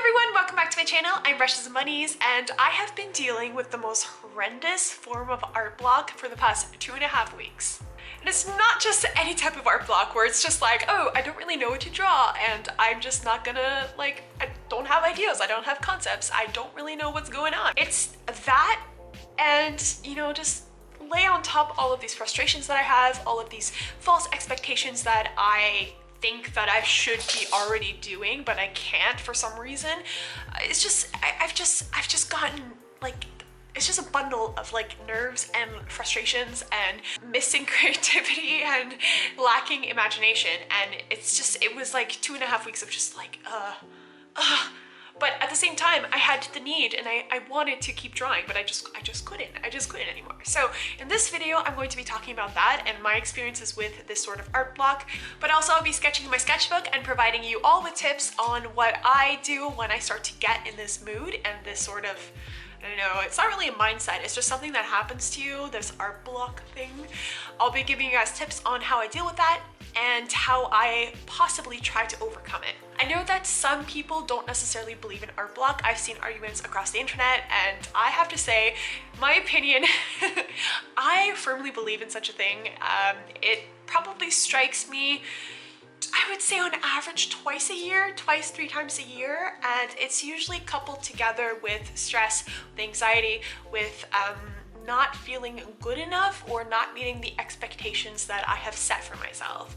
everyone, welcome back to my channel. I'm Brushes and Bunnies, and I have been dealing with the most horrendous form of art block for the past 2.5 weeks. And it's not just any type of art block where it's just like, oh, I don't really know what to draw, and I'm just not gonna, like, I don't have ideas, I don't have concepts, I don't really know what's going on. It's that, and, you know, just lay on top all of these frustrations that I have, all of these false expectations that I think that I should be already doing, but I can't for some reason. It's just, I've just gotten, like, it's just a bundle of like nerves and frustrations and missing creativity and lacking imagination. And it's just, it was like 2.5 weeks of just like, but at the same time, I had the need and I wanted to keep drawing, but I just couldn't anymore. So in this video, I'm going to be talking about that and my experiences with this sort of art block, but also I'll be sketching my sketchbook and providing you all with tips on what I do when I start to get in this mood and this sort of, I don't know, it's not really a mindset, it's just something that happens to you, this art block thing. I'll be giving you guys tips on how I deal with that and how I possibly try to overcome it. I know that some people don't necessarily believe in art block. I've seen arguments across the internet, and I have to say, my opinion, I firmly believe in such a thing. It probably strikes me, I would say on average twice a year, 3 times a year, and it's usually coupled together with stress, with anxiety, with not feeling good enough or not meeting the expectations that I have set for myself.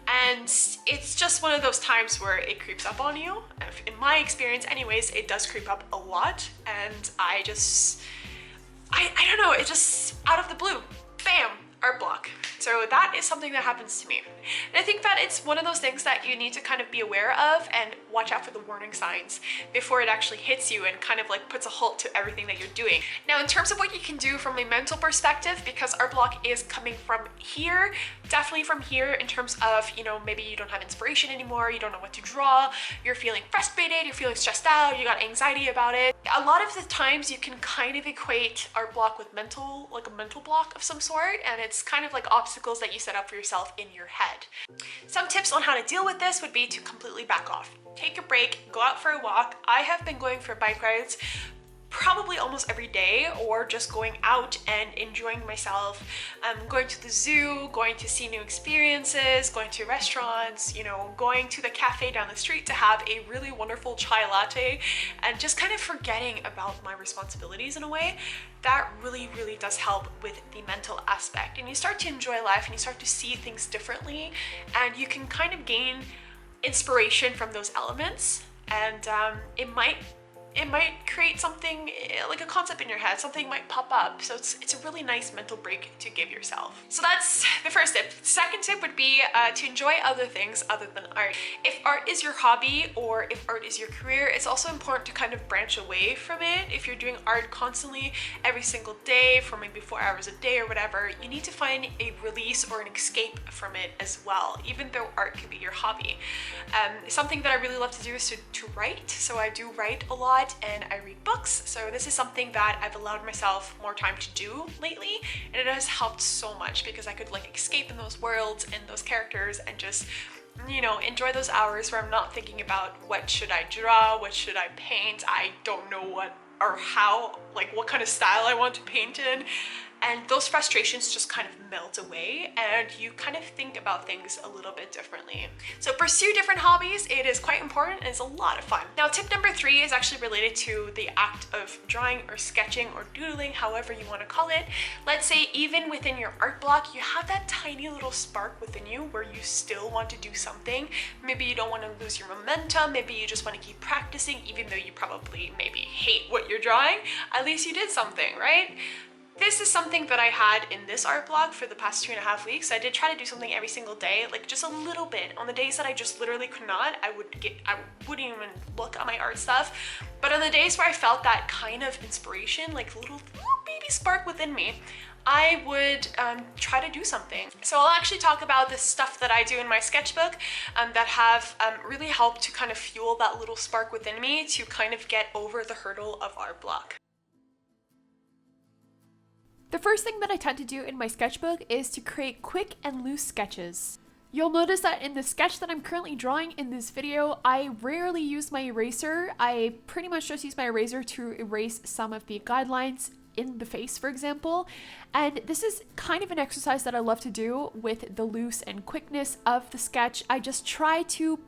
And it's just one of those times where it creeps up on you. In my experience anyways, it does creep up a lot, and I don't know, it just, out of the blue, bam, art block. So that is something that happens to me. And I think that it's one of those things that you need to kind of be aware of and watch out for the warning signs before it actually hits you and kind of like puts a halt to everything that you're doing. Now, in terms of what you can do from a mental perspective, because art block is coming from here, definitely from here in terms of, you know, maybe you don't have inspiration anymore, you don't know what to draw, you're feeling frustrated, you're feeling stressed out, you got anxiety about it. A lot of the times you can kind of equate art block with mental, like a mental block of some sort, and it's kind of like obstacles that you set up for yourself in your head. Some tips on how to deal with this would be to completely back off. Take a break, go out for a walk. I have been going for bike rides probably almost every day, or just going out and enjoying myself, going to the zoo, going to see new experiences, going to restaurants, you know, going to the cafe down the street to have a really wonderful chai latte, and just kind of forgetting about my responsibilities in a way. That really does help with the mental aspect, and you start to enjoy life and you start to see things differently, and you can kind of gain inspiration from those elements, and it might create something like a concept in your head, something might pop up. So it's a really nice mental break to give yourself. So that's the first tip. The second tip would be to enjoy other things other than art. If art is your hobby or if art is your career, it's also important to kind of branch away from it. If you're doing art constantly every single day for maybe 4 hours a day or whatever, you need to find a release or an escape from it as well, even though art can be your hobby. Something that I really love to do is to write. So I do write a lot, and I read books. So this is something that I've allowed myself more time to do lately, and it has helped so much because I could like escape in those worlds and those characters and just, you know, enjoy those hours where I'm not thinking about what should I draw, what should I paint, I don't know what or how, like what kind of style I want to paint in. And those frustrations just kind of melt away and you kind of think about things a little bit differently. So pursue different hobbies. It is quite important and it's a lot of fun. Now, tip number 3 is actually related to the act of drawing or sketching or doodling, however you want to call it. Let's say even within your art block, you have that tiny little spark within you where you still want to do something. Maybe you don't want to lose your momentum. Maybe you just want to keep practicing, even though you probably maybe hate what you're drawing. At least you did something, right? This is something that I had in this art block for the past 2.5 weeks. I did try to do something every single day, like just a little bit. On the days that I just literally could not, I wouldn't even look at my art stuff. But on the days where I felt that kind of inspiration, like a little baby spark within me, I would try to do something. So I'll actually talk about the stuff that I do in my sketchbook that have really helped to kind of fuel that little spark within me to kind of get over the hurdle of art block. The first thing that I tend to do in my sketchbook is to create quick and loose sketches. You'll notice that in the sketch that I'm currently drawing in this video, I rarely use my eraser. I pretty much just use my eraser to erase some of the guidelines in the face, for example. And this is kind of an exercise that I love to do with the loose and quickness of the sketch. I just try to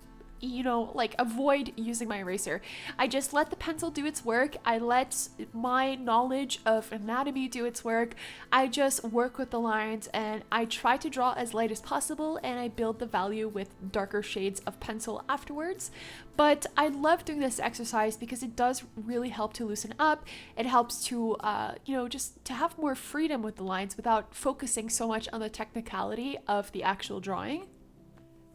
like avoid using my eraser. I just let the pencil do its work. I let my knowledge of anatomy do its work. I just work with the lines and I try to draw as light as possible, and I build the value with darker shades of pencil afterwards. But I love doing this exercise because it does really help to loosen up. It helps to, just to have more freedom with the lines without focusing so much on the technicality of the actual drawing.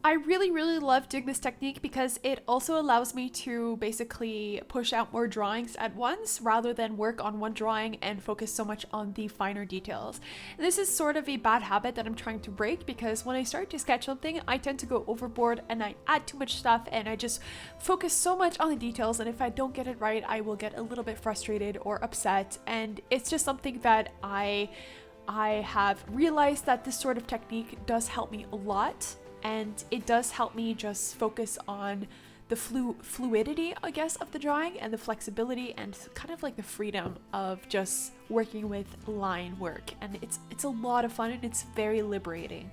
I really love doing this technique because it also allows me to basically push out more drawings at once rather than work on one drawing and focus so much on the finer details. And this is sort of a bad habit that I'm trying to break, because when I start to sketch something, I tend to go overboard and I add too much stuff and I just focus so much on the details, and if I don't get it right, I will get a little bit frustrated or upset, and it's just something that I have realized that this sort of technique does help me a lot. And it does help me just focus on the fluidity, I guess, of the drawing, and the flexibility and kind of like the freedom of just working with line work. And it's a lot of fun and it's very liberating.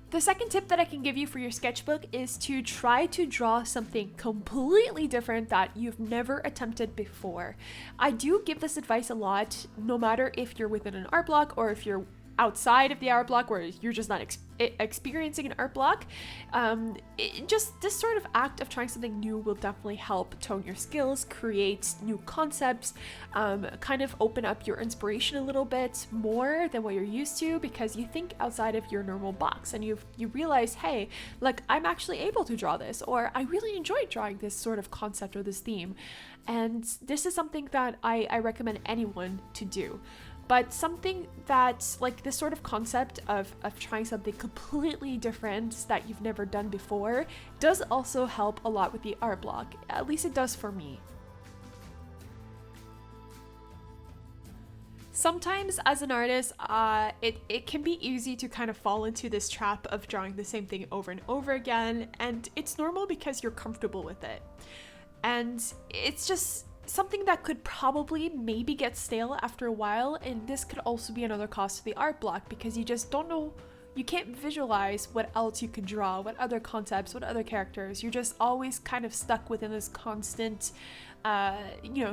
The second tip that I can give you for your sketchbook is to try to draw something completely different that you've never attempted before. I do give this advice a lot, no matter if you're within an art block or if you're outside of the art block where you're just not experiencing an art block. Just this sort of act of trying something new will definitely help tone your skills, create new concepts, kind of open up your inspiration a little bit more than what you're used to, because you think outside of your normal box and you realize, hey, like, I'm actually able to draw this, or I really enjoyed drawing this sort of concept or this theme. And this is something that I recommend anyone to do. But something that's like this sort of concept of trying something completely different that you've never done before does also help a lot with the art block. At least it does for me. Sometimes as an artist, it can be easy to kind of fall into this trap of drawing the same thing over and over again, and it's normal because you're comfortable with it. And it's just something that could probably maybe get stale after a while, and this could also be another cost to the art block because you just don't know, you can't visualize what else you could draw, what other concepts, what other characters. You're just always kind of stuck within this constant,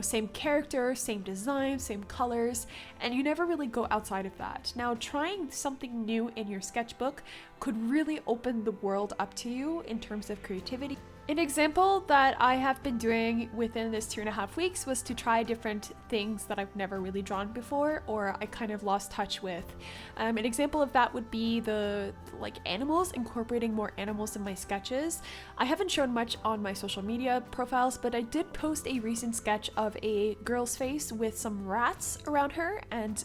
same character, same design, same colors, and you never really go outside of that. Now, trying something new in your sketchbook could really open the world up to you in terms of creativity. An example that I have been doing within this 2.5 weeks was to try different things that I've never really drawn before, or I kind of lost touch with. An example of that would be the animals, incorporating more animals in my sketches. I haven't shown much on my social media profiles, but I did post a recent sketch of a girl's face with some rats around her, and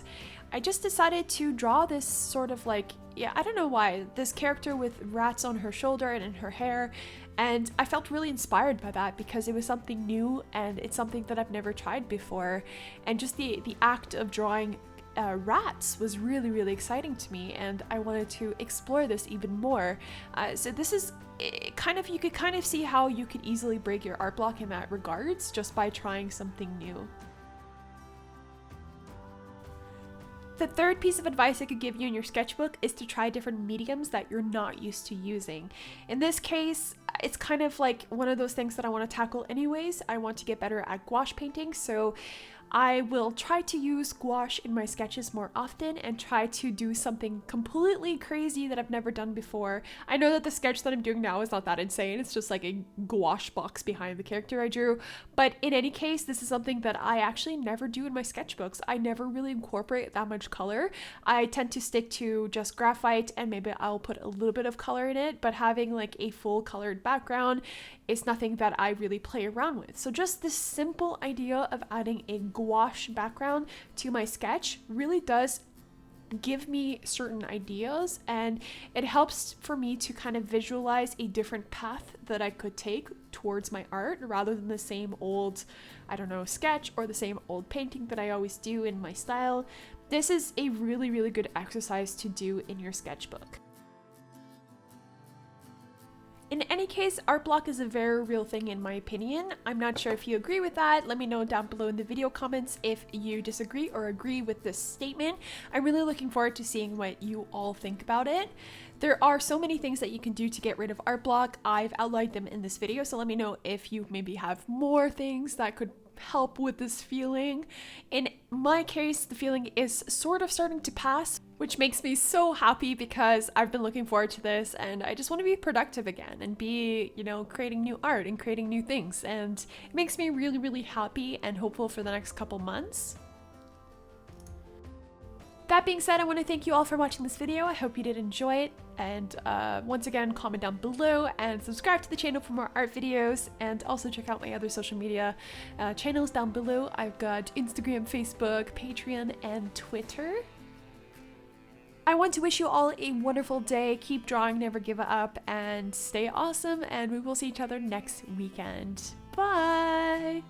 I just decided to draw this sort of I don't know why, this character with rats on her shoulder and in her hair. And I felt really inspired by that because it was something new and it's something that I've never tried before. And just the act of drawing rats was really exciting to me, and I wanted to explore this even more. So this is you could kind of see how you could easily break your art block in that regards just by trying something new. The third piece of advice I could give you in your sketchbook is to try different mediums that you're not used to using. In this case, it's kind of like one of those things that I want to tackle anyways. I want to get better at gouache painting, so I will try to use gouache in my sketches more often and try to do something completely crazy that I've never done before. I know that the sketch that I'm doing now is not that insane. It's just like a gouache box behind the character I drew. But in any case, this is something that I actually never do in my sketchbooks. I never really incorporate that much color. I tend to stick to just graphite and maybe I'll put a little bit of color in it, but having like a full colored background is nothing that I really play around with. So just this simple idea of adding a gouache background to my sketch really does give me certain ideas, and it helps for me to kind of visualize a different path that I could take towards my art rather than the same old, sketch or the same old painting that I always do in my style. This is a really good exercise to do in your sketchbook. In any case, art block is a very real thing in my opinion. I'm not sure if you agree with that. Let me know down below in the video comments if you disagree or agree with this statement. I'm really looking forward to seeing what you all think about it. There are so many things that you can do to get rid of art block. I've outlined them in this video, so let me know if you maybe have more things that could help with this feeling. In my case, the feeling is sort of starting to pass, which makes me so happy because I've been looking forward to this and I just want to be productive again and be, you know, creating new art and creating new things, and it makes me really, really happy and hopeful for the next couple months. That being said, I want to thank you all for watching this video. I hope you did enjoy it, and once again, comment down below and subscribe to the channel for more art videos, and also check out my other social media channels down below. I've got Instagram, Facebook, Patreon, and Twitter. I want to wish you all a wonderful day. Keep drawing, never give up, and stay awesome, and we will see each other next weekend. Bye!